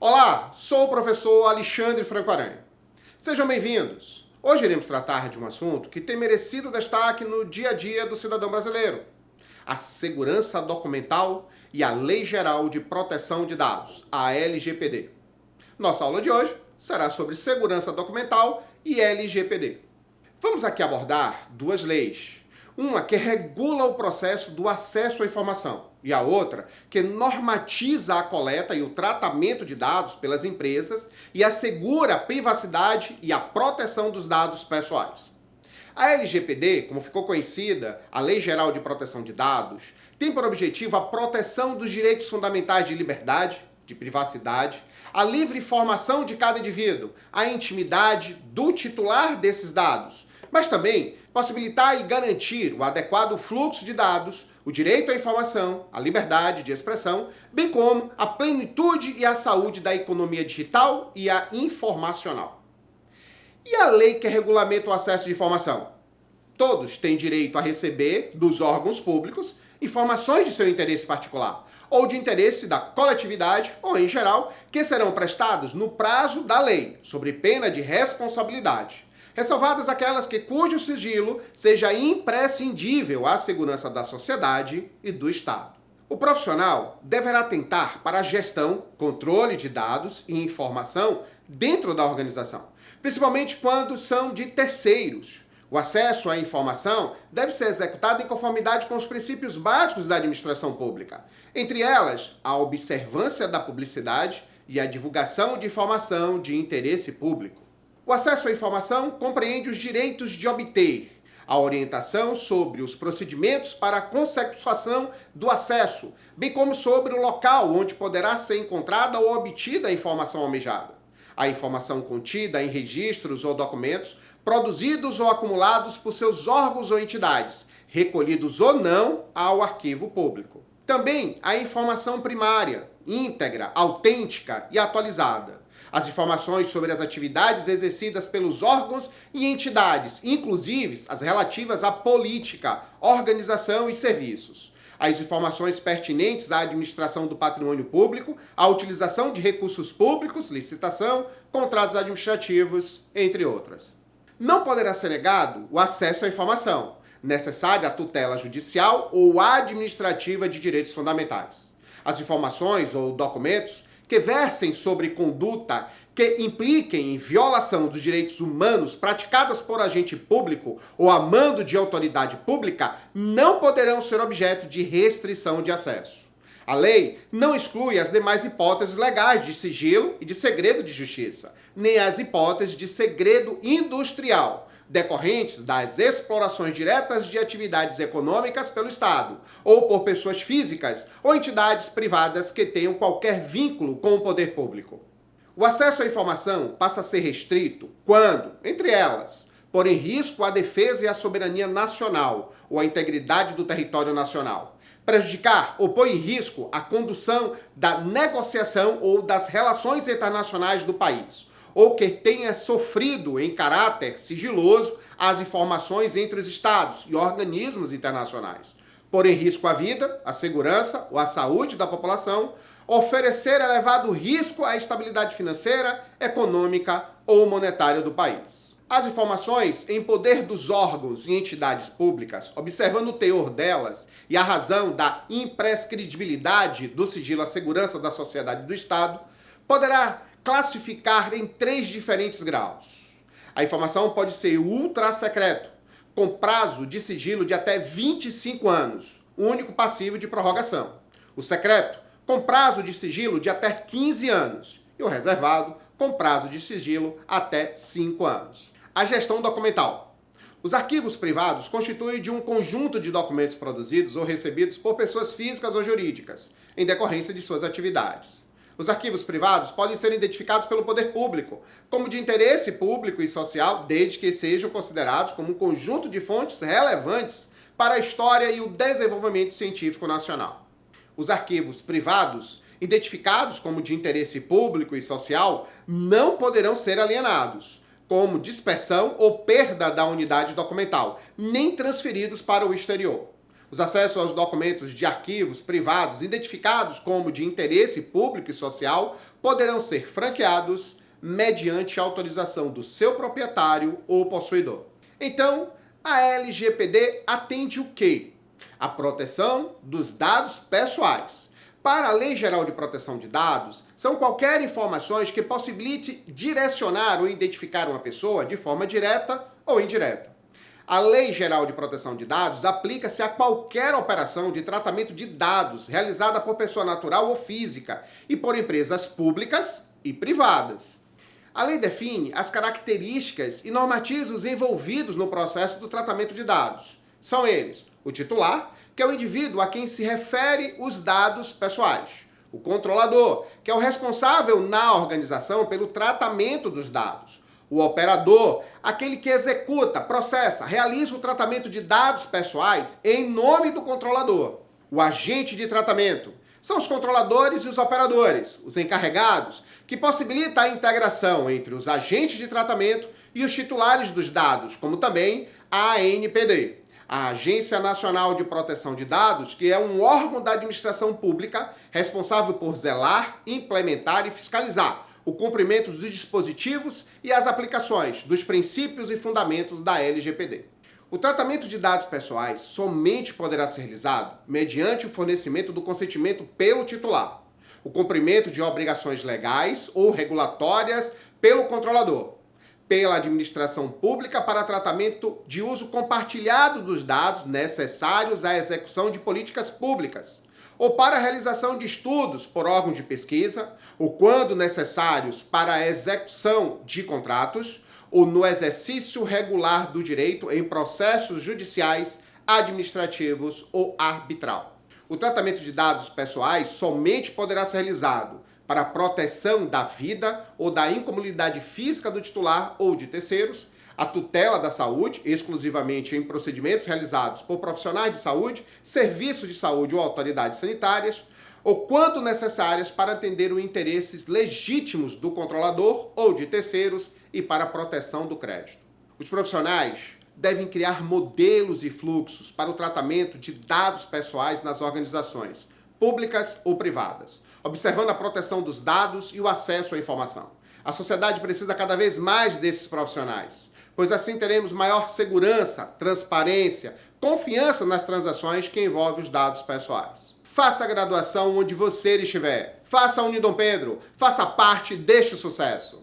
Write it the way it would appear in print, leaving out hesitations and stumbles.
Olá, sou o professor Alexandre Franco Aranha. Sejam bem-vindos. Hoje iremos tratar de um assunto que tem merecido destaque no dia a dia do cidadão brasileiro: a segurança documental e a Lei Geral de Proteção de Dados, a LGPD. Nossa aula de hoje será sobre segurança documental e LGPD. Vamos aqui abordar duas leis. Uma que regula o processo do acesso à informação e a outra que normatiza a coleta e o tratamento de dados pelas empresas e assegura a privacidade e a proteção dos dados pessoais. A LGPD, como ficou conhecida, a Lei Geral de Proteção de Dados, tem por objetivo a proteção dos direitos fundamentais de liberdade, de privacidade, a livre informação de cada indivíduo, a intimidade do titular desses dados, mas também possibilitar e garantir o adequado fluxo de dados, o direito à informação, a liberdade de expressão, bem como a plenitude e a saúde da economia digital e a informacional. E a lei que regulamenta o acesso de informação? Todos têm direito a receber dos órgãos públicos informações de seu interesse particular, ou de interesse da coletividade, ou em geral, que serão prestados no prazo da lei, sob pena de responsabilidade, ressalvadas aquelas cujo sigilo seja imprescindível à segurança da sociedade e do Estado. O profissional deverá atentar para a gestão, controle de dados e informação dentro da organização, principalmente quando são de terceiros. O acesso à informação deve ser executado em conformidade com os princípios básicos da administração pública, entre elas a observância da publicidade e a divulgação de informação de interesse público. O acesso à informação compreende os direitos de obter, a orientação sobre os procedimentos para a consecução do acesso, bem como sobre o local onde poderá ser encontrada ou obtida a informação almejada. A informação contida em registros ou documentos produzidos ou acumulados por seus órgãos ou entidades, recolhidos ou não ao arquivo público. Também a informação primária, íntegra, autêntica e atualizada. As informações sobre as atividades exercidas pelos órgãos e entidades, inclusive as relativas à política, organização e serviços. As informações pertinentes à administração do patrimônio público, à utilização de recursos públicos, licitação, contratos administrativos, entre outras. Não poderá ser negado o acesso à informação, necessária a tutela judicial ou administrativa de direitos fundamentais. As informações ou documentos que versem sobre conduta que impliquem em violação dos direitos humanos praticadas por agente público ou a mando de autoridade pública não poderão ser objeto de restrição de acesso. A lei não exclui as demais hipóteses legais de sigilo e de segredo de justiça, nem as hipóteses de segredo industrial, decorrentes das explorações diretas de atividades econômicas pelo Estado, ou por pessoas físicas ou entidades privadas que tenham qualquer vínculo com o poder público. O acesso à informação passa a ser restrito quando, entre elas, pôr em risco a defesa e a soberania nacional ou a integridade do território nacional, prejudicar ou pôr em risco a condução da negociação ou das relações internacionais do país, ou que tenha sofrido em caráter sigiloso as informações entre os estados e organismos internacionais, pôr em risco a vida, a segurança ou a saúde da população, oferecer elevado risco à estabilidade financeira, econômica ou monetária do país. As informações em poder dos órgãos e entidades públicas, observando o teor delas e a razão da imprescritibilidade do sigilo à segurança da sociedade e do Estado, poderá classificar em 3 diferentes graus. A informação pode ser ultra-secreto, com prazo de sigilo de até 25 anos, único passivo de prorrogação. O secreto, com prazo de sigilo de até 15 anos. E o reservado, com prazo de sigilo até 5 anos. A gestão documental. Os arquivos privados constituem de um conjunto de documentos produzidos ou recebidos por pessoas físicas ou jurídicas, em decorrência de suas atividades. Os arquivos privados podem ser identificados pelo poder público como de interesse público e social, desde que sejam considerados como um conjunto de fontes relevantes para a história e o desenvolvimento científico nacional. Os arquivos privados, identificados como de interesse público e social, não poderão ser alienados, como dispersão ou perda da unidade documental, nem transferidos para o exterior. Os acessos aos documentos de arquivos privados identificados como de interesse público e social poderão ser franqueados mediante autorização do seu proprietário ou possuidor. Então, a LGPD atende o quê? A proteção dos dados pessoais. Para a Lei Geral de Proteção de Dados, são qualquer informações que possibilite direcionar ou identificar uma pessoa de forma direta ou indireta. A Lei Geral de Proteção de Dados aplica-se a qualquer operação de tratamento de dados realizada por pessoa natural ou física e por empresas públicas e privadas. A lei define as características e normativa os envolvidos no processo do tratamento de dados. São eles: o titular, que é o indivíduo a quem se refere os dados pessoais; o controlador, que é o responsável na organização pelo tratamento dos dados; o operador, aquele que executa, processa, realiza o tratamento de dados pessoais em nome do controlador; o agente de tratamento, são os controladores e os operadores, os encarregados, que possibilita a integração entre os agentes de tratamento e os titulares dos dados, como também a ANPD, a Agência Nacional de Proteção de Dados, que é um órgão da administração pública responsável por zelar, implementar e fiscalizar o cumprimento dos dispositivos e as aplicações dos princípios e fundamentos da LGPD. O tratamento de dados pessoais somente poderá ser realizado mediante o fornecimento do consentimento pelo titular, o cumprimento de obrigações legais ou regulatórias pelo controlador, pela administração pública para tratamento de uso compartilhado dos dados necessários à execução de políticas públicas, ou para a realização de estudos por órgão de pesquisa, ou quando necessários para a execução de contratos, ou no exercício regular do direito em processos judiciais, administrativos ou arbitral. O tratamento de dados pessoais somente poderá ser realizado para a proteção da vida ou da incomunidade física do titular ou de terceiros, a tutela da saúde, exclusivamente em procedimentos realizados por profissionais de saúde, serviços de saúde ou autoridades sanitárias, ou quando necessárias para atender os interesses legítimos do controlador ou de terceiros e para a proteção do crédito. Os profissionais devem criar modelos e fluxos para o tratamento de dados pessoais nas organizações, públicas ou privadas, observando a proteção dos dados e o acesso à informação. A sociedade precisa cada vez mais desses profissionais, pois assim teremos maior segurança, transparência, confiança nas transações que envolvem os dados pessoais. Faça a graduação onde você estiver. Faça a Unidom Pedro. Faça parte deste sucesso.